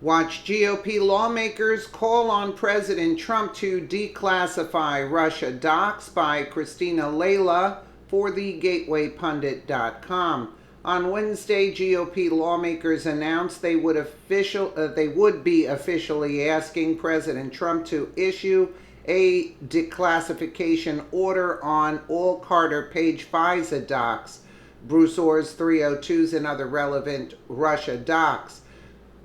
Watch GOP lawmakers call on President Trump to declassify Russia docs by Christina Layla for the GatewayPundit.com. On Wednesday, GOP lawmakers announced they would be officially asking President Trump to issue a declassification order on all Carter Page FISA docs, Bruce Orr's 302s, and other relevant Russia docs.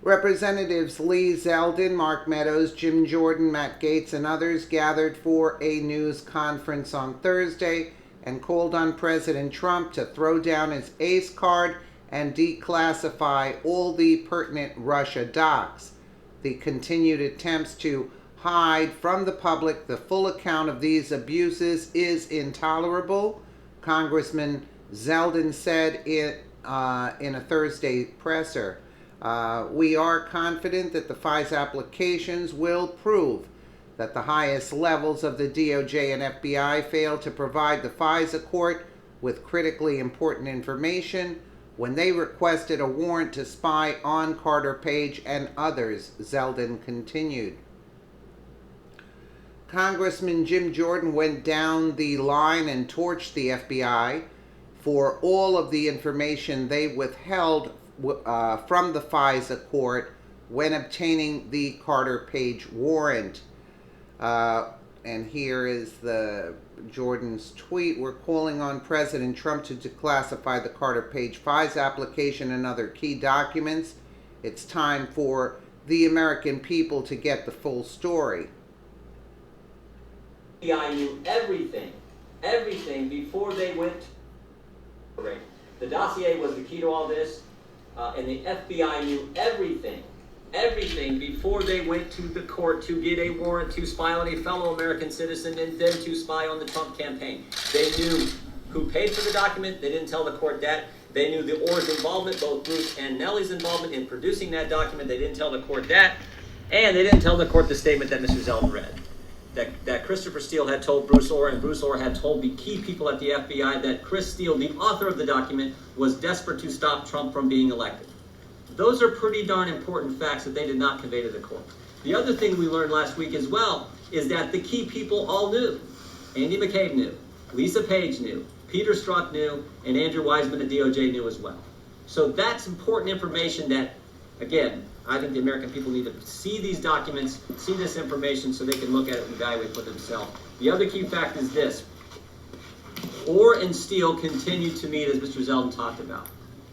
Representatives Lee Zeldin, Mark Meadows, Jim Jordan, Matt Gaetz, and others gathered for a news conference on Thursday and called on President Trump to throw down his ace card and declassify all the pertinent Russia docs. The continued attempts to hide from the public the full account of these abuses is intolerable, Congressman Zeldin said in a Thursday presser. We are confident that the FISA applications will prove that the highest levels of the DOJ and FBI failed to provide the FISA court with critically important information when they requested a warrant to spy on Carter Page and others, Zeldin continued. Congressman Jim Jordan went down the line and torched the FBI for all of the information they withheld from the FISA court when obtaining the Carter Page warrant. And here is the Jordan's tweet. We're calling on President Trump to declassify the Carter Page FISA application and other key documents. It's time for the American people to get the full story. The FBI knew everything before they went. The dossier was the key to all this. And the FBI knew everything before they went to the court to get a warrant to spy on a fellow American citizen and then to spy on the Trump campaign. They knew who paid for the document. They didn't tell the court that. They knew the Orr's involvement, both Bruce and Nellie's involvement in producing that document. They didn't tell the court that. And they didn't tell the court the statement that Mr. Zeldin read. That Christopher Steele had told Bruce Orr, and Bruce Orr had told the key people at the FBI that Chris Steele, the author of the document, was desperate to stop Trump from being elected. Those are pretty darn important facts that they did not convey to the court. The other thing we learned last week as well is that the key people all knew. Andy McCabe knew, Lisa Page knew, Peter Strzok knew, and Andrew Weissman at DOJ knew as well. So that's important information that, again, I think the American people need to see these documents, see this information so they can look at it and evaluate for themselves. The other key fact is this. Orr and Steele continued to meet, as Mr. Zeldin talked about.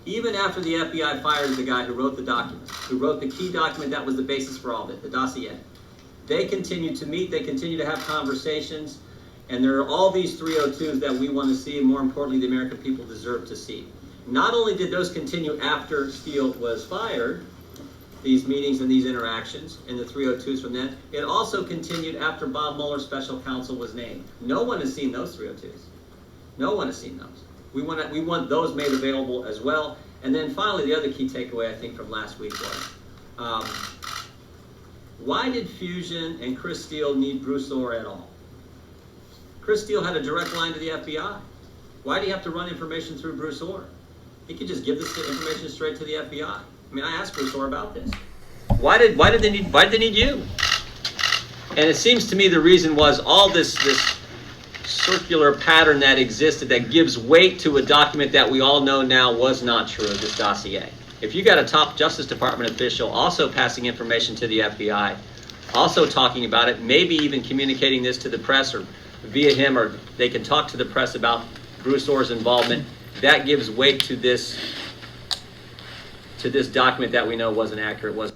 Even after the FBI fired the guy who wrote the documents, who wrote the key document that was the basis for all of it, the dossier. They continue to meet, they continue to have conversations, and there are all these 302s that we want to see, and more importantly, the American people deserve to see. Not only did those continue after Steele was fired, these meetings and these interactions and the 302s from then, it also continued after Bob Mueller's special counsel was named. No one has seen those 302s. No one has seen those. We want those made available as well. And then finally, the other key takeaway I think from last week was, why did Fusion and Chris Steele need Bruce Orr at all? Chris Steele had a direct line to the FBI. Why do you have to run information through Bruce Orr? He could just give this information straight to the FBI. I mean, I asked Bruce Orr about this. Why did they need you? And it seems to me the reason was all this circular pattern that existed that gives weight to a document that we all know now was not true, this dossier. If you got a top Justice Department official also passing information to the FBI, also talking about it, maybe even communicating this to the press or via him, or they can talk to the press about Bruce Orr's involvement, that gives weight to this document that we know wasn't accurate.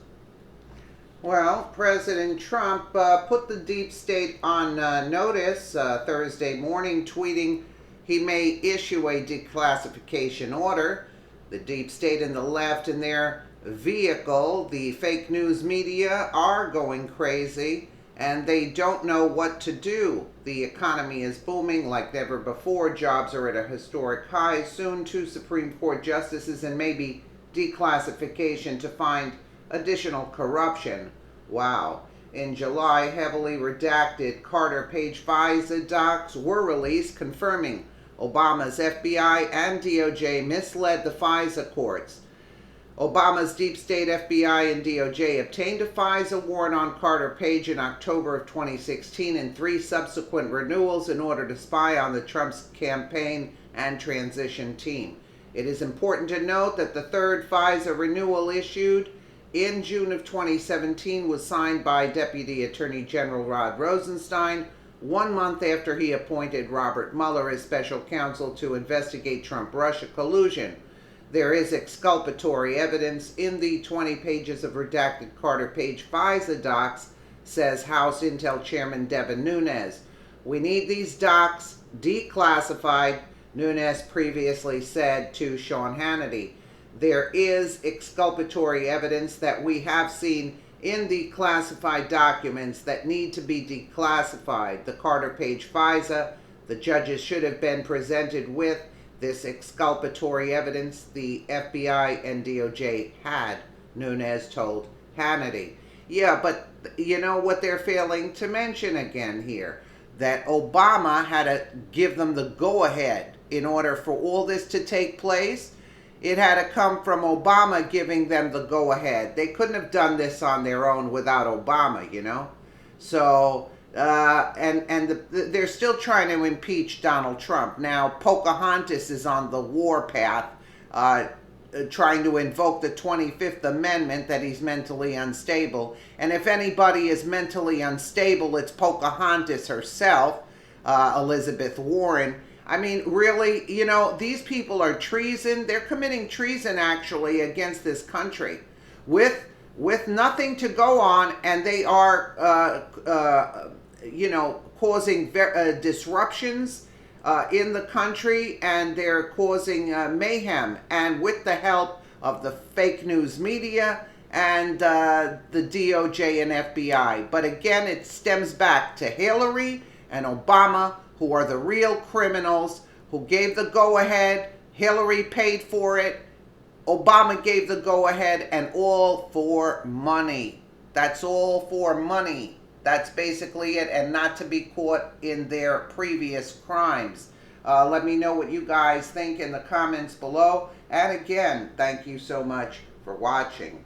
Well, President Trump put the deep state on notice Thursday morning, tweeting he may issue a declassification order. The deep state and the left and their vehicle, the fake news media, are going crazy, and they don't know what to do. The economy is booming like never before. Jobs are at a historic high. Soon 2 Supreme Court justices and maybe declassification to find additional corruption. Wow. In July, heavily redacted Carter Page FISA docs were released, confirming Obama's FBI and DOJ misled the FISA courts. Obama's deep state FBI and DOJ obtained a FISA warrant on Carter Page in October of 2016 and 3 subsequent renewals in order to spy on the Trump's campaign and transition team. It is important to note that the third FISA renewal issued in June of 2017 was signed by Deputy Attorney General Rod Rosenstein 1 month after he appointed Robert Mueller as special counsel to investigate Trump-Russia collusion. There is exculpatory evidence in the 20 pages of redacted Carter Page FISA docs, says House Intel Chairman Devin Nunes. We need these docs declassified, Nunes previously said to Sean Hannity. There is exculpatory evidence that we have seen in the classified documents that need to be declassified. The Carter Page FISA, the judges should have been presented with this exculpatory evidence the FBI and DOJ had, Nunes told Hannity. Yeah, but you know what they're failing to mention again here? That Obama had to give them the go-ahead in order for all this to take place. It had to come from Obama giving them the go-ahead. They couldn't have done this on their own without Obama, you know? So, they're still trying to impeach Donald Trump. Now, Pocahontas is on the warpath, trying to invoke the 25th Amendment that he's mentally unstable. And if anybody is mentally unstable, it's Pocahontas herself, Elizabeth Warren. I mean, really, you know, these people are treason. They're committing treason, actually, against this country with nothing to go on, and they are, you know, causing disruptions in the country, and they're causing mayhem, and with the help of the fake news media and the DOJ and FBI. But again, it stems back to Hillary and Obama, who are the real criminals, who gave the go-ahead. Hillary paid for it. Obama gave the go-ahead, and all for money. That's all for money. That's basically it, and not to be caught in their previous crimes. Let me know what you guys think in the comments below. And again, thank you so much for watching.